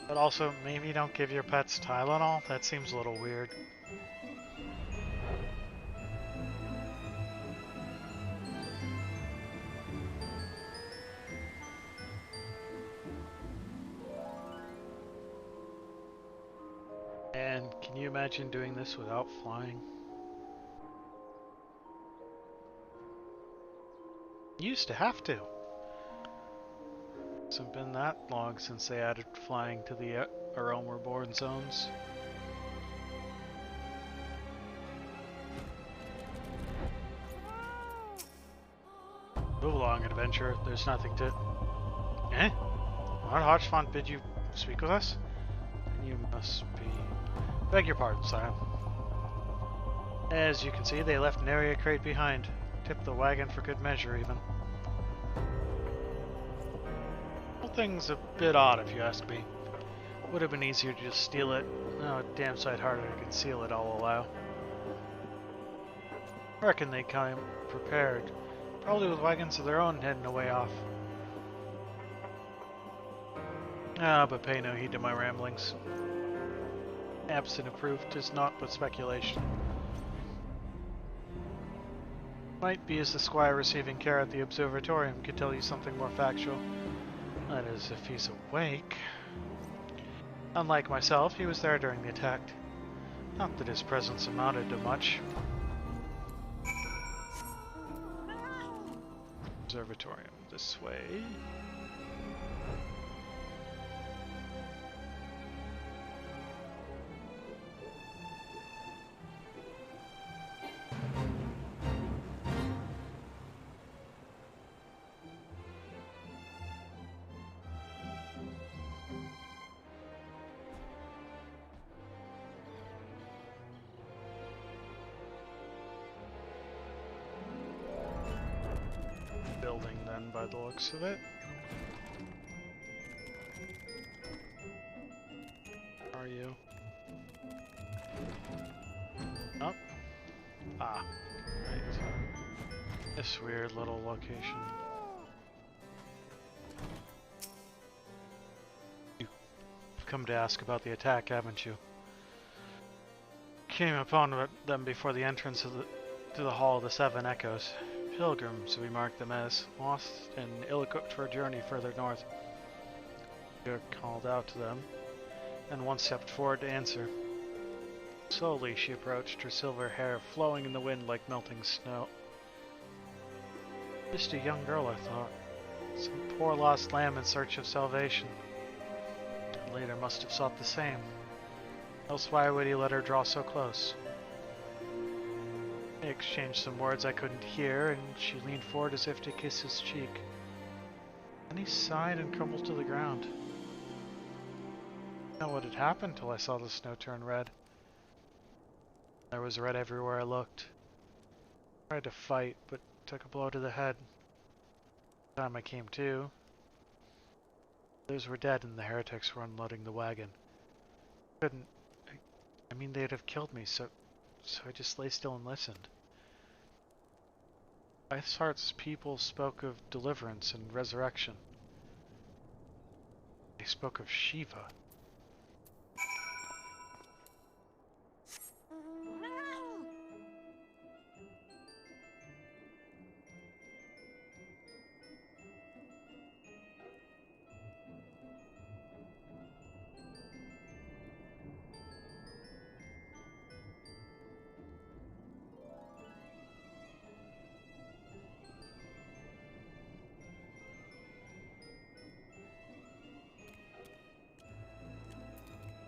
But also, maybe don't give your pets Tylenol? That seems a little weird. And can you imagine doing this without flying? You used to have to. It's been that long since they added flying to the Realm Reborn zones. Move along, adventurer. There's nothing to... Eh? Lord Hodgefont bid you speak with us? Then you must be... Beg your pardon, sire. As you can see, they left an area crate behind. Tipped the wagon for good measure, even. The whole thing's a bit odd, if you ask me. Would have been easier to just steal it. No, damn sight harder to conceal it, I'll allow. I reckon they came prepared. Probably with wagons of their own heading away off. Ah, but pay no heed to my ramblings. Absent of proof, 'tis naught but speculation. Might be as the squire receiving care at the observatorium could tell you something more factual. That is, if he's awake. Unlike myself, he was there during the attack. Not that his presence amounted to much. Observatorium this way. Building then, by the looks of it. Are you? Up? Ah, right. This weird little location. You've come to ask about the attack, haven't you? Came upon them before the entrance to the Hall of the Seven Echoes. Pilgrims, we mark them as, lost and ill-equipped for a journey further north. You called out to them, and one stepped forward to answer. Slowly she approached, her silver hair flowing in the wind like melting snow. Just a young girl, I thought. Some poor lost lamb in search of salvation. And later must have sought the same. Else why would he let her draw so close? They exchanged some words I couldn't hear, and she leaned forward as if to kiss his cheek. Then he sighed and crumbled to the ground. I didn't know what had happened till I saw the snow turn red. There was red everywhere I looked. I tried to fight, but took a blow to the head. By the time I came to, others were dead and the heretics were unloading the wagon. I mean, they'd have killed me, so I just lay still and listened. Iceheart's people spoke of deliverance and resurrection. They spoke of Shiva.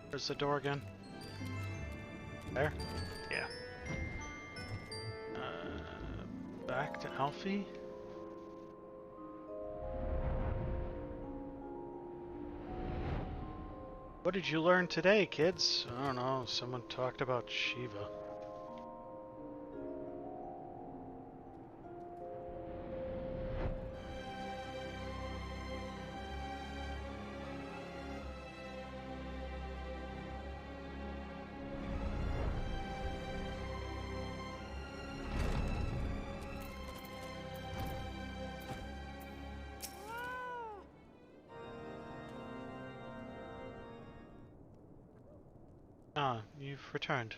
Where's the door again? There? Yeah. Back to Alfie? What did you learn today, kids? I don't know, someone talked about Shiva. Ah, you've returned.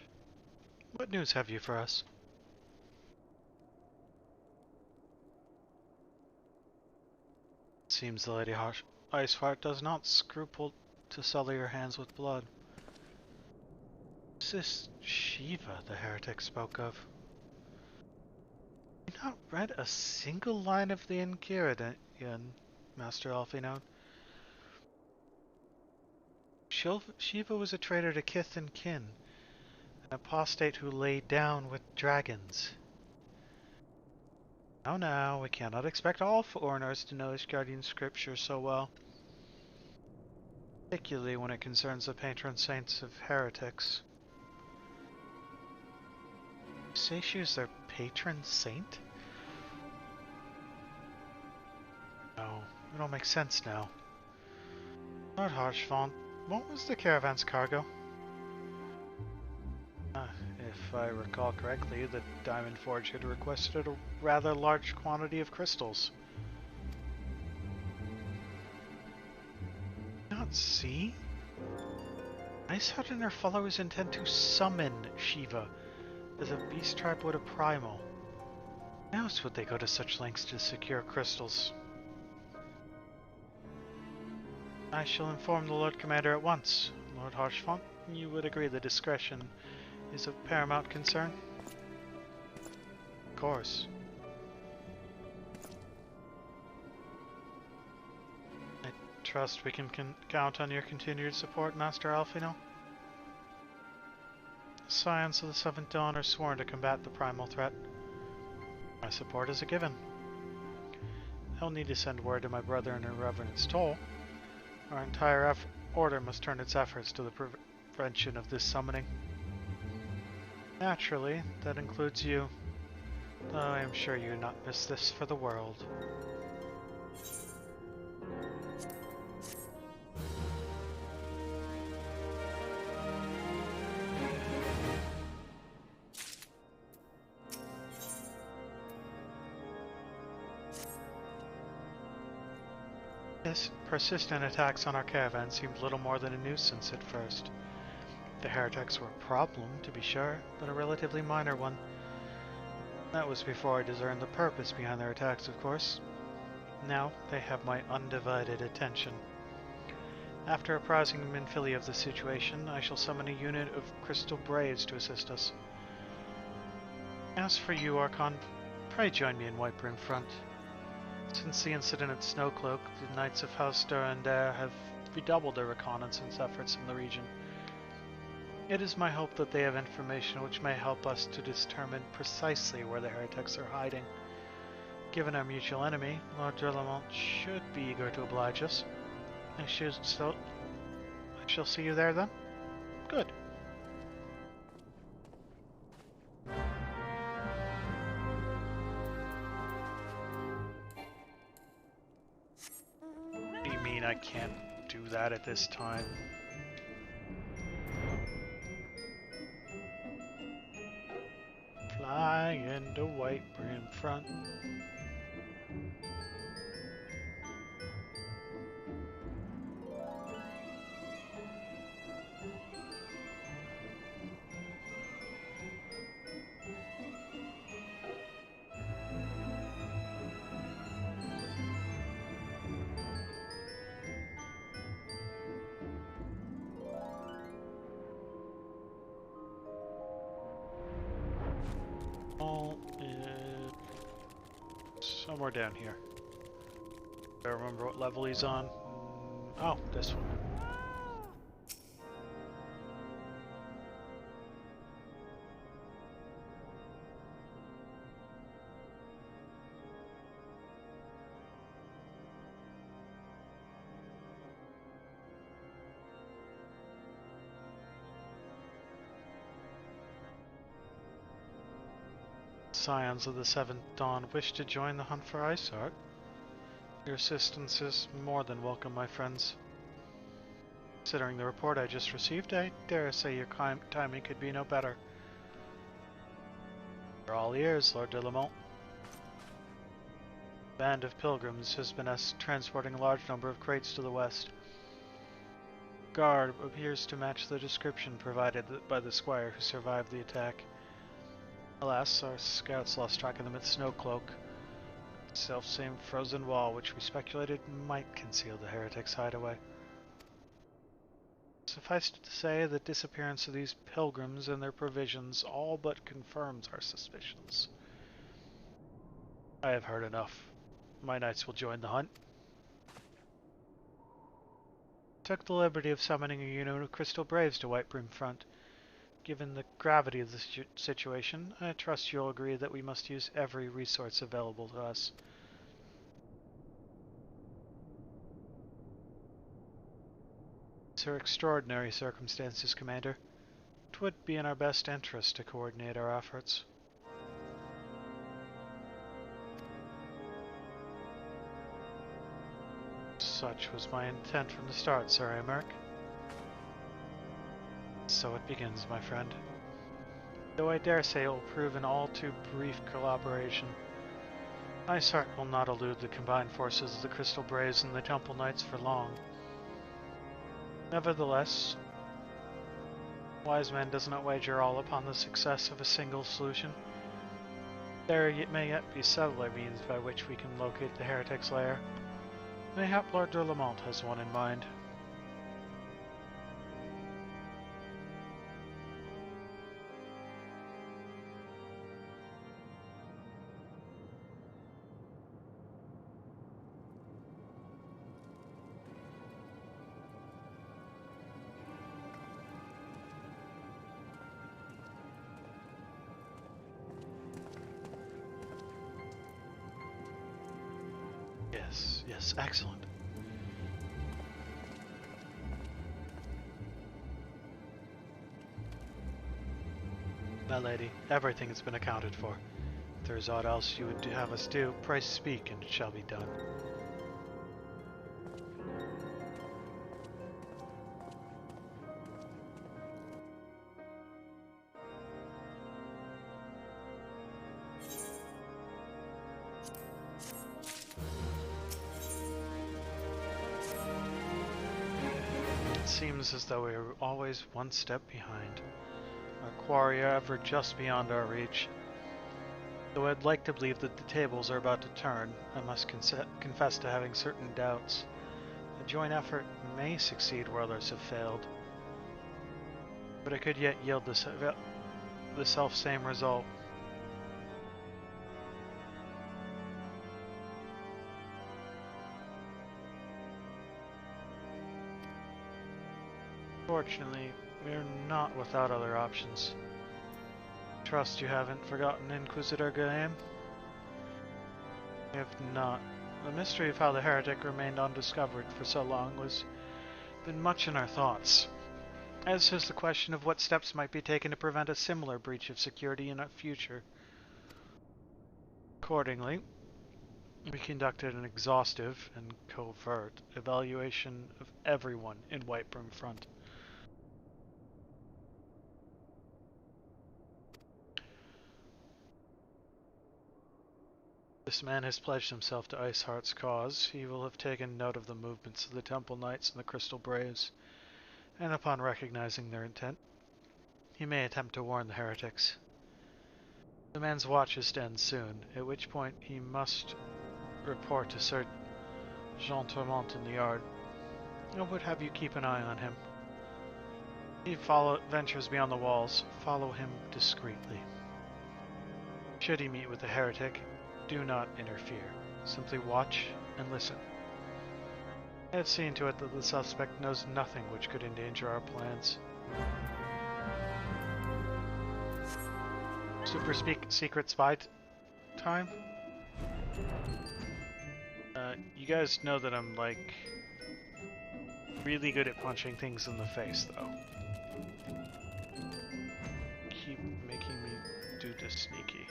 What news have you for us? Seems the Lady Iceheart does not scruple to sully her hands with blood. Is this Shiva the heretic spoke of? I've not read a single line of the Enchiridion, Master Alphinaud. Shiva was a traitor to kith and kin, an apostate who lay down with dragons. Now, we cannot expect all foreigners to know Ishgardian scripture so well, particularly when it concerns the patron saints of heretics. You say she was their patron saint? No, it all makes sense now. Lord Harshvant, what was the caravan's cargo? If I recall correctly, the Diamond Forge had requested a rather large quantity of crystals. Not see? Iceheart and her followers intend to summon Shiva, as a beast tribe would a primal. Why else would they go to such lengths to secure crystals? I shall inform the Lord Commander at once. Lord Harshvant, you would agree that discretion is of paramount concern? Of course. I trust we can count on your continued support, Master Alphinaud. The Scions of the Seventh Dawn are sworn to combat the primal threat. My support is a given. I'll need to send word to my brother in Reverend's Toll. Our entire order must turn its efforts to the prevention of this summoning. Naturally, that includes you, though I am sure you would not miss this for the world. This persistent attacks on our caravan seemed little more than a nuisance at first. The heretics were a problem, to be sure, but a relatively minor one. That was before I discerned the purpose behind their attacks, of course. Now they have my undivided attention. After apprising Minfili of the situation, I shall summon a unit of crystal braves to assist us. As for you, Archon, pray join me in White Brim Front. Since the incident at Snowcloak, the Knights of House Durandare have redoubled their reconnaissance efforts in the region. It is my hope that they have information which may help us to determine precisely where the heretics are hiding. Given our mutual enemy, Lord Delamont should be eager to oblige us. I shall see you there then? Good. What do you mean I can't do that at this time? Fly into White Brim Front. Somewhere down here. I remember what level he's on. Oh, this one. Scions of the Seventh Dawn wish to join the hunt for Iceheart. Your assistance is more than welcome, my friends. Considering the report I just received, I dare say your timing could be no better. We're all ears, Lord Delamont. A band of pilgrims has been transporting a large number of crates to the west. garb appears to match the description provided by the squire who survived the attack. Alas, our scouts lost track of them at Snowcloak, the self-same frozen wall which we speculated might conceal the heretics' hideaway. Suffice it to say, the disappearance of these pilgrims and their provisions all but confirms our suspicions. I have heard enough. My knights will join the hunt. Took the liberty of summoning a unit of Crystal Braves to Whitebrim Front. Given the gravity of the situation, I trust you'll agree that we must use every resource available to us. These are extraordinary circumstances, Commander. 'Twould be in our best interest to coordinate our efforts. Such was my intent from the start, Sir Emmerich. So it begins, my friend. Though I dare say it will prove an all too brief collaboration. Iceheart will not elude the combined forces of the Crystal Braves and the Temple Knights for long. Nevertheless, wise man does not wager all upon the success of a single solution. There may yet be subtler means by which we can locate the heretic's lair. Mayhap Lord de Lamont has one in mind. Yes, excellent. My lady, everything has been accounted for. If there is aught else you would have us do, pray speak, and it shall be done. It seems as though we are always one step behind. Our quarry are ever just beyond our reach. Though I'd like to believe that the tables are about to turn, I must confess to having certain doubts. A joint effort may succeed where others have failed, but it could yet yield the self-same result. Fortunately, we are not without other options. Trust you haven't forgotten Inquisitor Gaim? If not, the mystery of how the heretic remained undiscovered for so long has been much in our thoughts, as has the question of what steps might be taken to prevent a similar breach of security in the future. Accordingly, we conducted an exhaustive and covert evaluation of everyone in Whitebrim Front. This man has pledged himself to Iceheart's cause. He will have taken note of the movements of the Temple Knights and the Crystal Braves, and upon recognizing their intent, he may attempt to warn the heretics. The man's watch is to end soon, at which point he must report to Sir Jean Tourmont in the yard. I would have you keep an eye on him. If he ventures beyond the walls, follow him discreetly. Should he meet with a heretic, do not interfere. Simply watch and listen. I have seen to it that the suspect knows nothing which could endanger our plans. Super secret spy time? You guys know that I'm, like, really good at punching things in the face, though. Keep making me do this sneaky.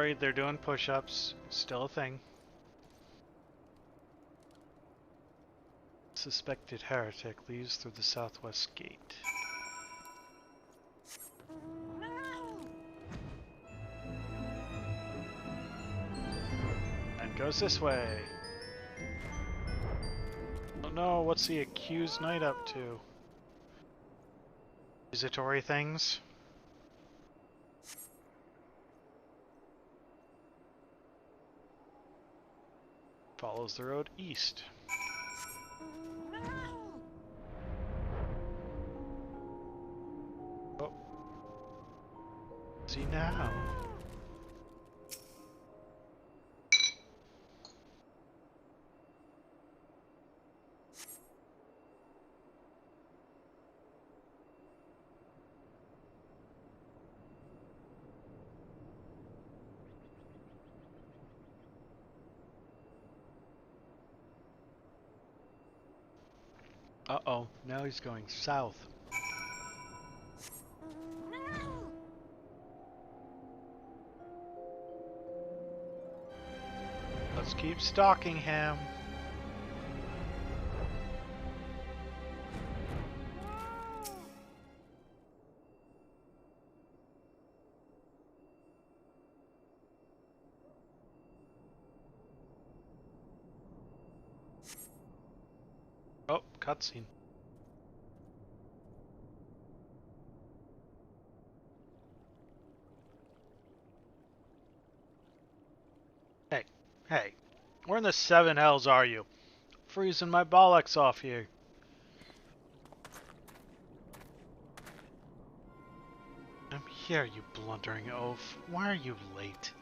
worry, they're doing push-ups. Still a thing. Suspected heretic leaves through the southwest gate. And goes this way. Oh no, what's the accused knight up to? Accusatory things? Follows the road east. Oh. See now. Uh-oh, now he's going south. Let's keep stalking him. Oh, cutscene. Hey, hey, where in the seven hells are you? Freezing my bollocks off here. I'm here, you blundering oaf. Why are you late?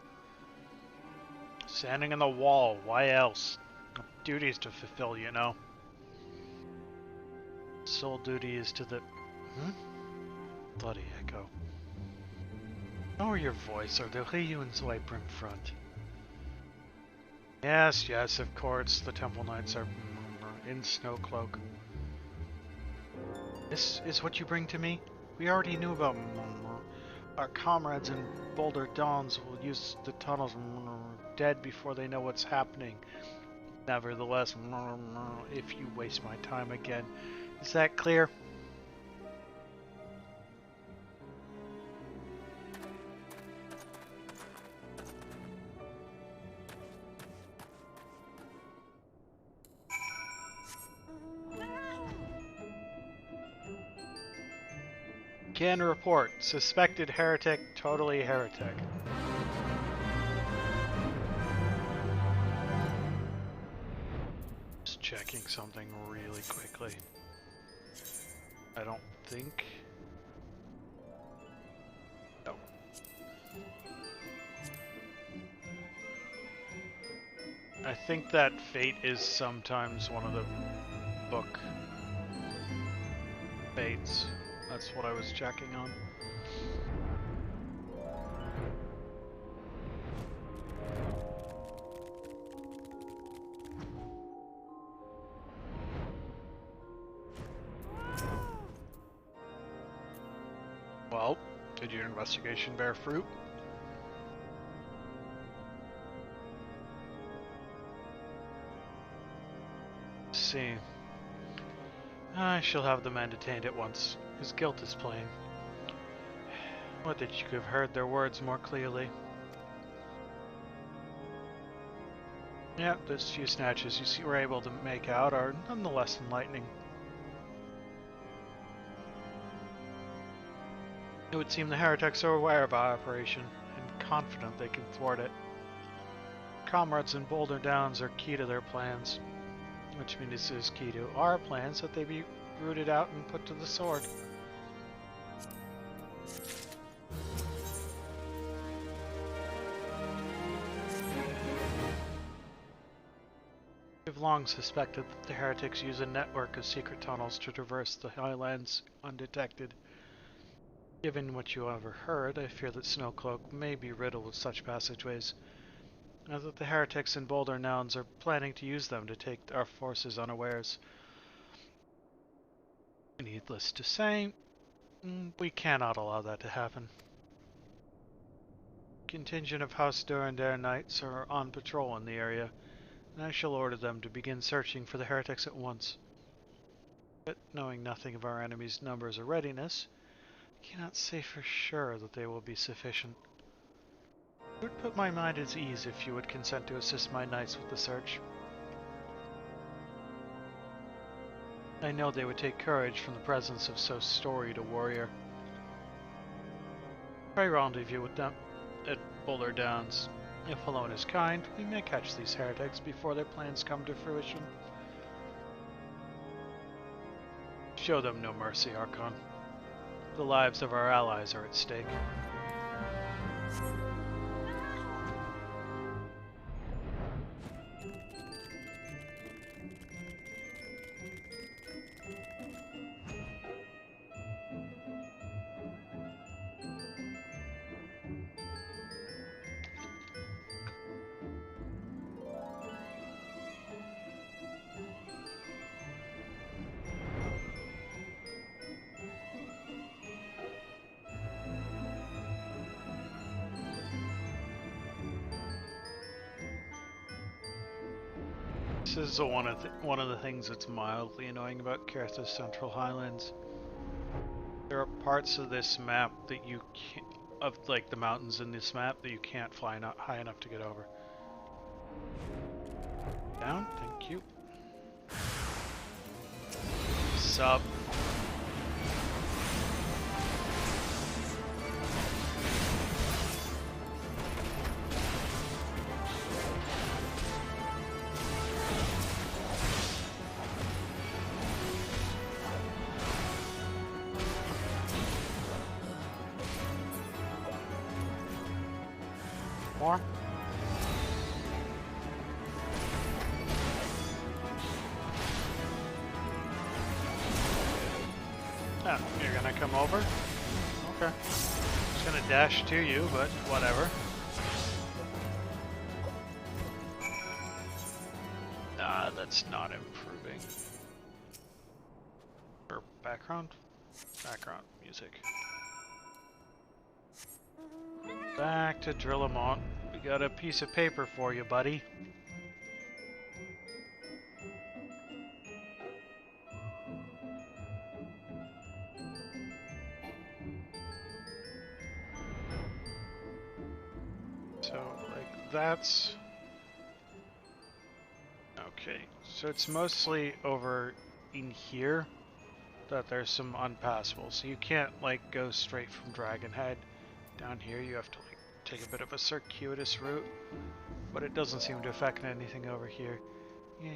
Standing in the wall, why else? Duties to fulfill, you know. Sole duty is to the... Bloody echo. Lower your voice or they'll hit you and swipe in front. Yes, yes, of course, the Temple Knights are in Snowcloak. This is what you bring to me? We already knew about our comrades in Boulder Dawns will use the tunnels dead before they know what's happening. Nevertheless, if you waste my time again. Is that clear? Can report. Suspected heretic, totally heretic. Just checking something really quickly. I don't think... No. I think that fate is sometimes one of the book fates. That's what I was checking on. Well, did your investigation bear fruit? Let's see. I shall have the man detained at once. His guilt is plain. What did you have heard their words more clearly? Yeah, those few snatches you were able to make out are nonetheless enlightening. It would seem the heretics are aware of our operation, and confident they can thwart it. Comrades in Boulder Downs are key to their plans, which means it is key to our plans that they be rooted out and put to the sword. We've long suspected that the heretics use a network of secret tunnels to traverse the highlands undetected. Given what you ever heard, I fear that Snowcloak may be riddled with such passageways, and that the heretics in Boulder Downs are planning to use them to take our forces unawares. Needless to say, we cannot allow that to happen. contingent of House Durandare Knights are on patrol in the area, and I shall order them to begin searching for the heretics at once. But knowing nothing of our enemy's numbers or readiness, I cannot say for sure that they will be sufficient. It would put my mind at ease if you would consent to assist my knights with the search. I know they would take courage from the presence of so storied a warrior. I rendezvous with them at Boulder Downs. If alone is kind, we may catch these heretics before their plans come to fruition. Show them no mercy, Archon. The lives of our allies are at stake. This is one of the things that's mildly annoying about Carthus Central Highlands. There are parts of this map that you can't, of like the mountains in this map, that you can't fly not high enough to get over. Down, thank you. Sup. More? Oh, you're gonna come over? Okay. Just gonna dash to you, but whatever. That's not improving. Or background? Background music. Back to Drillamont. We got a piece of paper for you, buddy. So, like, that's... Okay, so it's mostly over in here that there's some unpassable. So you can't, like, go straight from Dragonhead down here. You have to, like, take a bit of a circuitous route, but it doesn't seem to affect anything over here. Yeah,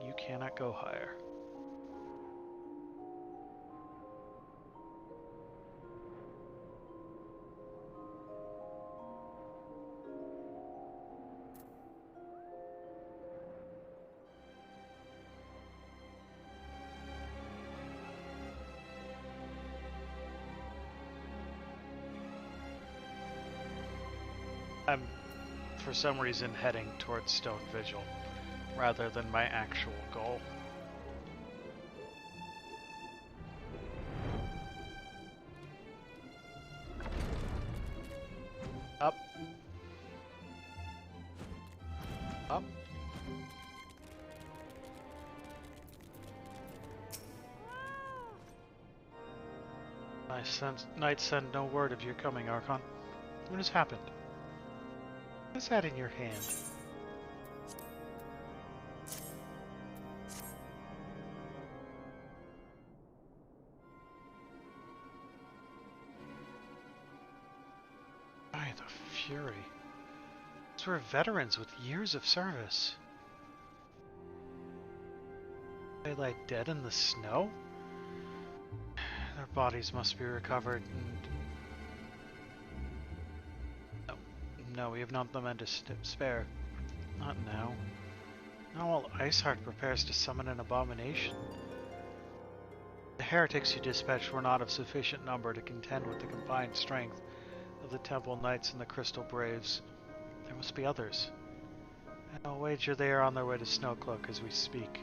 you cannot go higher. I'm, for some reason, heading towards Stone Vigil, rather than my actual goal. Up. Up. Knights send no word of your coming, Archon. What has happened? What is that in your hand? By the Fury. These were veterans with years of service. They lie dead in the snow? Their bodies must be recovered and... No, we have not the men to spare. Not now. Not while Iceheart prepares to summon an abomination. The heretics you dispatched were not of sufficient number to contend with the combined strength of the Temple Knights and the Crystal Braves. There must be others. I'll wager they are on their way to Snowcloak as we speak. To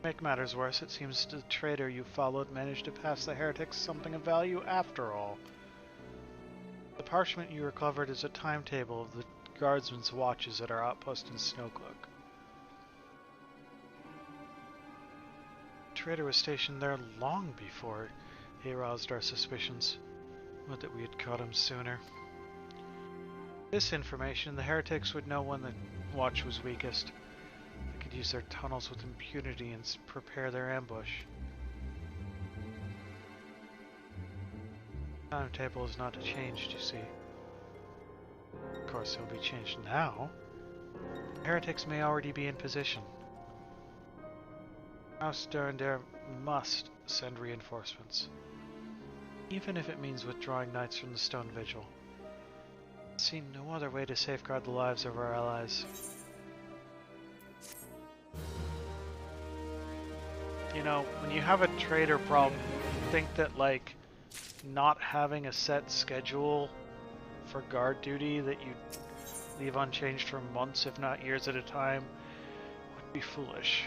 make matters worse, it seems the traitor you followed managed to pass the heretics something of value after all. The parchment you recovered is a timetable of the guardsmen's watches at our outpost in Snowcloak. The trader was stationed there long before he aroused our suspicions. Would that we had caught him sooner. This information, the heretics would know when the watch was weakest. They could use their tunnels with impunity and prepare their ambush. The timetable is not changed, you see. Of course, it will be changed now. The heretics may already be in position. House Durandare must send reinforcements, even if it means withdrawing knights from the Stone Vigil. I see no other way to safeguard the lives of our allies. You know, when you have a trader problem, think that, like, not having a set schedule for guard duty that you leave unchanged for months, if not years at a time, would be foolish.